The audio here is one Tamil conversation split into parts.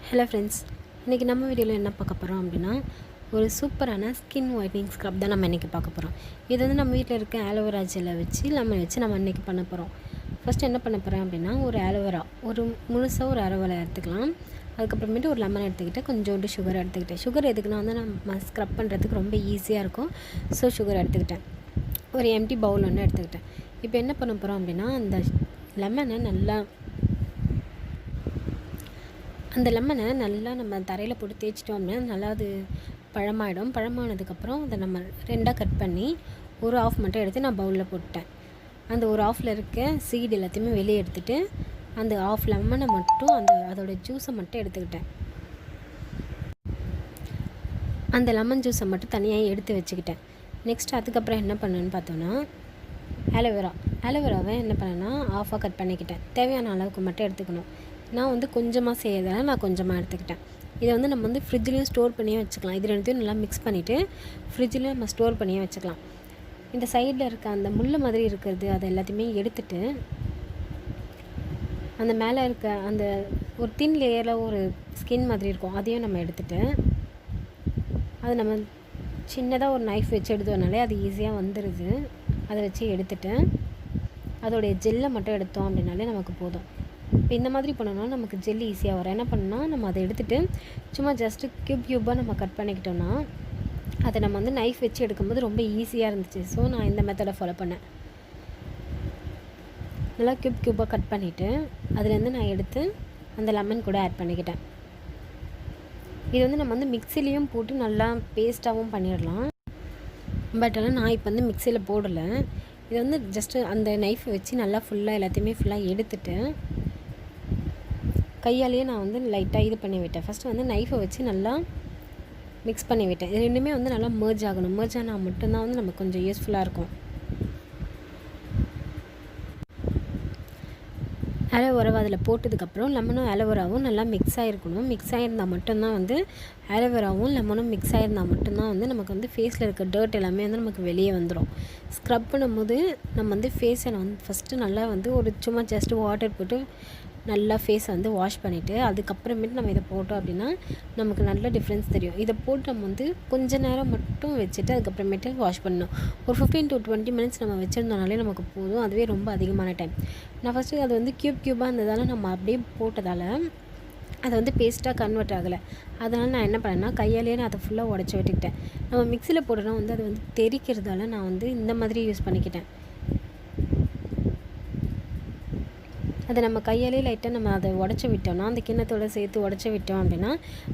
ஹலோ ஃப்ரெண்ட்ஸ், இன்றைக்கி நம்ம வீடியோவில் என்ன பார்க்க போகிறோம் அப்படின்னா ஒரு சூப்பரான ஸ்கின் ஒயிட்னிங் ஸ்க்ரப் தான் நம்ம இன்றைக்கி பார்க்க போகிறோம். இது வந்து நம்ம வீட்டில் இருக்க ஆலோவேரா ஜெல்லை வச்சு லெமன் வச்சு நம்ம இன்றைக்கி பண்ண போகிறோம். ஃபஸ்ட்டு என்ன பண்ண போகிறேன் அப்படின்னா ஒரு ஆலோவேரா முழுசாக ஒரு அரை எடுத்துக்கலாம். அதுக்கப்புறமேட்டு ஒரு லெமன் எடுத்துக்கிட்டு கொஞ்சோண்டு சுகர் எடுத்துக்கிட்டேன். சுகர் எதுக்குன்னா வந்து நம்ம ஸ்க்ரப் பண்ணுறதுக்கு ரொம்ப ஈஸியாக இருக்கும். ஸோ சுகர் எடுத்துக்கிட்டேன். ஒரு எம்டி பவுல் ஒன்று எடுத்துக்கிட்டேன். இப்போ என்ன பண்ண போகிறோம் அப்படின்னா அந்த லெமனை நல்லா நம்ம தரையில் போட்டு தேய்ச்சிட்டோம் அப்படின்னா நல்லா அது பழமாயிடும். பழமானதுக்கப்புறம் அதை நம்ம ரெண்டாக கட் பண்ணி ஒரு ஆஃப் மட்டும் எடுத்து நான் பவுலில் போட்டேன். அந்த ஒரு ஆஃபில் இருக்க சீடு எல்லாத்தையுமே வெளியே எடுத்துகிட்டு அந்த ஆஃப் லெமனை மட்டும் அதோடய ஜூஸை மட்டும் எடுத்துக்கிட்டேன். அந்த லெமன் ஜூஸை மட்டும் தனியாக எடுத்து வச்சுக்கிட்டேன். நெக்ஸ்ட் அதுக்கப்புறம் என்ன பண்ணேன்னு பார்த்தோன்னா ஆலோவேராவை என்ன பண்ணேன்னா ஆஃபாக கட் பண்ணிக்கிட்டேன். தேவையான அளவுக்கு மட்டும் எடுத்துக்கணும். நான் வந்து கொஞ்சமாக செய்யறதால நான் கொஞ்சமாக எடுத்துக்கிட்டேன். இதை வந்து நம்ம வந்து ஃப்ரிட்ஜ்லேயும் ஸ்டோர் பண்ணியே வச்சுக்கலாம். இது ரெண்டுத்தையும் நல்லா மிக்ஸ் பண்ணிவிட்டு ஃப்ரிட்ஜில் நம்ம ஸ்டோர் பண்ணியே வச்சுக்கலாம். இந்த சைடில் இருக்க அந்த முள் மாதிரி இருக்கிறது அதை எல்லாத்தையுமே எடுத்துகிட்டு அந்த மேலே இருக்க அந்த ஒரு தின் லேயரில் ஒரு ஸ்கின் மாதிரி இருக்கும், அதையும் நம்ம எடுத்துகிட்டு அது நம்ம சின்னதாக ஒரு நைஃப் வச்சு எடுத்தோம்னாலே அது ஈஸியாக வந்துடுது. அதை வச்சு எடுத்துகிட்டு அதோடைய ஜெல்லை மட்டும் எடுத்தோம் அப்படின்னாலே நமக்கு போதும். இப்போ இந்த மாதிரி பண்ணோன்னா நமக்கு ஜெல் ஈஸியாக வரும். என்ன பண்ணால் நம்ம அதை எடுத்துகிட்டு சும்மா ஜஸ்ட்டு க்யூபாக நம்ம கட் பண்ணிக்கிட்டோன்னா அதை நம்ம வந்து நைஃப் வச்சு எடுக்கும்போது ரொம்ப ஈஸியாக இருந்துச்சு. ஸோ நான் இந்த மெத்தடை ஃபாலோ பண்ணேன். நல்லா க்யூபாக கட் பண்ணிவிட்டு அதுலேருந்து நான் எடுத்து அந்த லெமன் கூட ஆட் பண்ணிக்கிட்டேன். இது வந்து நம்ம வந்து மிக்சிலையும் போட்டு நல்லா பேஸ்ட்டாகவும் பண்ணிடலாம். பட் ஆனால் நான் இப்போ வந்து மிக்சியில் போடலை. இது வந்து ஜஸ்ட்டு அந்த நைஃபை வச்சு நல்லா எல்லாத்தையுமே ஃபுல்லாக எடுத்துகிட்டு கையாலேயே நான் வந்து லைட்டாக இது பண்ணி விட்டேன். ஃபஸ்ட்டு வந்து நைஃபை வச்சு நல்லா மிக்ஸ் பண்ணி விட்டேன். இது ரெண்டுமே வந்து நல்லா மெர்ஜ் ஆகணும். மெர்ஜ் ஆனால் மட்டும்தான் வந்து நமக்கு கொஞ்சம் யூஸ்ஃபுல்லாக இருக்கும். ஆலோவேராவை அதில் போட்டதுக்கப்புறம் லெமனும் ஆலோவேராவும் நல்லா மிக்ஸ் ஆகிருக்கணும். மிக்ஸ் ஆகிருந்தால் மட்டும்தான் வந்து ஆலோவேராவும் லெமனும் மிக்ஸ் ஆகிருந்தால் மட்டும்தான் வந்து நமக்கு வந்து ஃபேஸில் இருக்க டர்ட் எல்லாமே வந்து நமக்கு வெளியே வந்துடும். ஸ்க்ரப் பண்ணும்போது நம்ம வந்து ஃபேஸை வந்து ஃபஸ்ட்டு நல்லா வந்து ஒரு சும்மா ஜஸ்ட்டு வாட்டர் போட்டு நல்லா ஃபேஸை வந்து வாஷ் பண்ணிவிட்டு அதுக்கப்புறமேட்டு நம்ம இதை போட்டோம் அப்படின்னா நமக்கு நல்ல டிஃப்ரென்ஸ் தெரியும். இதை போட்டு நம்ம வந்து கொஞ்ச நேரம் மட்டும் வச்சுட்டு அதுக்கப்புறமேட்டு வாஷ் பண்ணணும். ஒரு 15 to 20 minutes நம்ம வச்சுருந்தோனாலே நமக்கு போதும். அதுவே ரொம்ப அதிகமான டைம். நான் ஃபஸ்ட்டு அது வந்து க்யூபாக இருந்ததால் நம்ம அப்படியே போட்டதால் அதை வந்து பேஸ்ட்டாக கன்வெர்ட் ஆகலை. அதனால் நான் என்ன பண்ணேன்னா கையாலேயே நான் அதை ஃபுல்லாக உடச்சி விட்டுக்கிட்டேன். நம்ம மிக்சியில் போட்டோன்னா வந்து அது வந்து தெரிக்கிறதால நான் வந்து இந்த மாதிரி யூஸ் பண்ணிக்கிட்டேன். அதை நம்ம கையாலே லைட்டாக நம்ம அதை உடச்சி விட்டோம்னா அந்த கிண்ணத்தோடு சேர்த்து உடச்சி விட்டோம் அப்படின்னா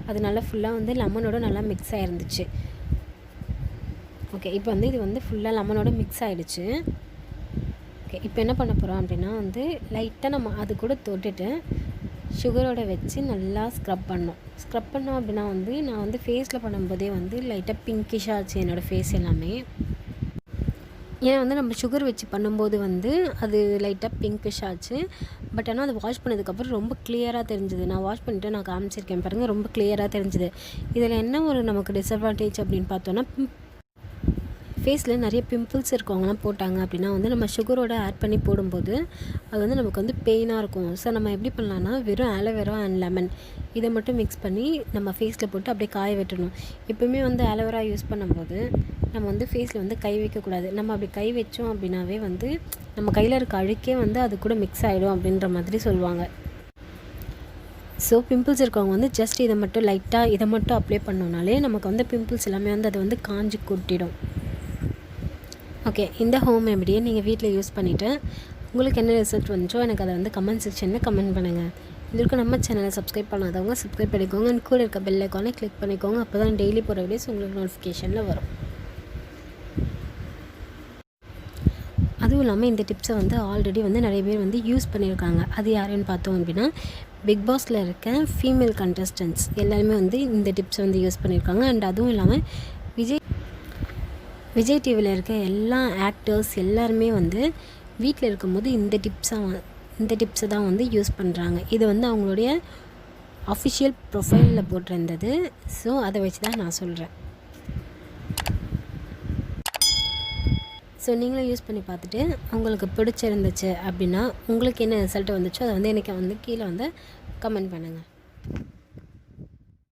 அது நல்லா ஃபுல்லாக வந்து லெமனோட நல்லா மிக்ஸ் ஆகிருந்துச்சு. ஓகே, இப்போ வந்து இது வந்து ஃபுல்லாக லெமனோட மிக்ஸ் ஆகிடுச்சு. ஓகே, இப்போ என்ன பண்ண போகிறோம் அப்படின்னா வந்து லைட்டாக நம்ம அது கூட தொட்டுட்டு சுகரோடு வச்சு நல்லா ஸ்க்ரப் பண்ணோம் அப்படின்னா வந்து நான் வந்து ஃபேஸில் பண்ணும்போதே வந்து லைட்டாக பிங்கிஷாக ஆச்சு என்னோடய ஃபேஸ் எல்லாமே. ஏன்னா வந்து நம்ம சுகர் வச்சு பண்ணும்போது வந்து அது லைட்டாக பிங்கிஷ் ஆச்சு. பட் ஆனால் அது வாஷ் பண்ணதுக்கப்புறம் ரொம்ப கிளியராக தெரிஞ்சுது. நான் வாஷ் பண்ணிவிட்டு நான் காமிச்சிருக்கேன் பாருங்கள், ரொம்ப கிளியராக தெரிஞ்சுது. இதில் என்ன ஒரு நமக்கு டிஸ்அட்வான்டேஜ் அப்படின்னு பார்த்தோன்னா ஃபேஸில் நிறைய பிம்பிள்ஸ் இருக்கவங்களாம் போட்டாங்க அப்படின்னா வந்து நம்ம சுகரோடு ஆட் பண்ணி போடும்போது அது வந்து நமக்கு வந்து பெயினாக இருக்கும். ஸோ நம்ம எப்படி பண்ணலான்னா வெறும் ஆலோவேரா அண்ட் லெமன் இதை மட்டும் மிக்ஸ் பண்ணி நம்ம ஃபேஸில் போட்டு அப்படியே காய விட்டுடணும். எப்போவுமே வந்து ஆலோவேரா யூஸ் பண்ணும்போது நம்ம வந்து ஃபேஸில் வந்து கை வைக்கக்கூடாது. நம்ம அப்படி கை வச்சோம் அப்படின்னாவே வந்து நம்ம கையில் இருக்க அழுக்கே வந்து அது கூட மிக்ஸ் ஆகிடும் அப்படின்ற மாதிரி சொல்லுவாங்க. ஸோ பிம்பிள்ஸ் இருக்கவங்க வந்து ஜஸ்ட் இதை மட்டும் அப்ளை பண்ணோம்னாலே நமக்கு வந்து பிம்பிள்ஸ் எல்லாமே வந்து அதை வந்து காஞ்சி கொட்டிடும். ஓகே, இந்த ஹோம் ரெமெடியை நீங்கள் வீட்டில் யூஸ் பண்ணிவிட்டு உங்களுக்கு என்ன ரிசல்ட் வந்துச்சோ எனக்கு அதை வந்து கமெண்ட் செக்ஷனில் கமெண்ட் பண்ணுங்கள். இதற்கு நம்ம சேனலை சப்ஸ்கிரைப் பண்ணாதவங்க சப்ஸ்கிரைப் பண்ணிக்கோங்க. அண்ட் கூட இருக்க பெல் ஐக்கானை கிளிக் பண்ணிக்கோங்க. அப்போ தான் டெய்லி போகிற வீடியோஸ் உங்களுக்கு நோட்டிஃபிகேஷனில் வரும். அதுவும் இல்லாமல் இந்த டிப்ஸை வந்து ஆல்ரெடி வந்து நிறைய பேர் வந்து யூஸ் பண்ணியிருக்காங்க. அது யாருன்னு பார்த்தோம் அப்படின்னா பிக் பாஸில் இருக்க ஃபீமேல் கண்டஸ்டன்ட்ஸ் எல்லாருமே வந்து இந்த டிப்ஸை வந்து யூஸ் பண்ணியிருக்காங்க. அண்ட் அதுவும் இல்லாமல் விஜய் டிவியில் இருக்க எல்லா ஆக்டர்ஸ் எல்லாருமே வந்து வீட்டில் இருக்கும்போது இந்த டிப்ஸை தான் வந்து யூஸ் பண்ணுறாங்க. இது வந்து அவங்களுடைய அஃபிஷியல் ப்ரொஃபைலில் போட்டிருந்தது. ஸோ அதை வச்சு தான் நான் சொல்கிறேன். ஸோ நீங்களும் யூஸ் பண்ணி பார்த்துட்டு உங்களுக்கு பிடிச்சிருந்துச்சு அப்படின்னா உங்களுக்கு என்ன ரிசல்ட் வந்துச்சோ அதை வந்து எனக்கு வந்து கீழே வந்து கமெண்ட் பண்ணுங்கள்.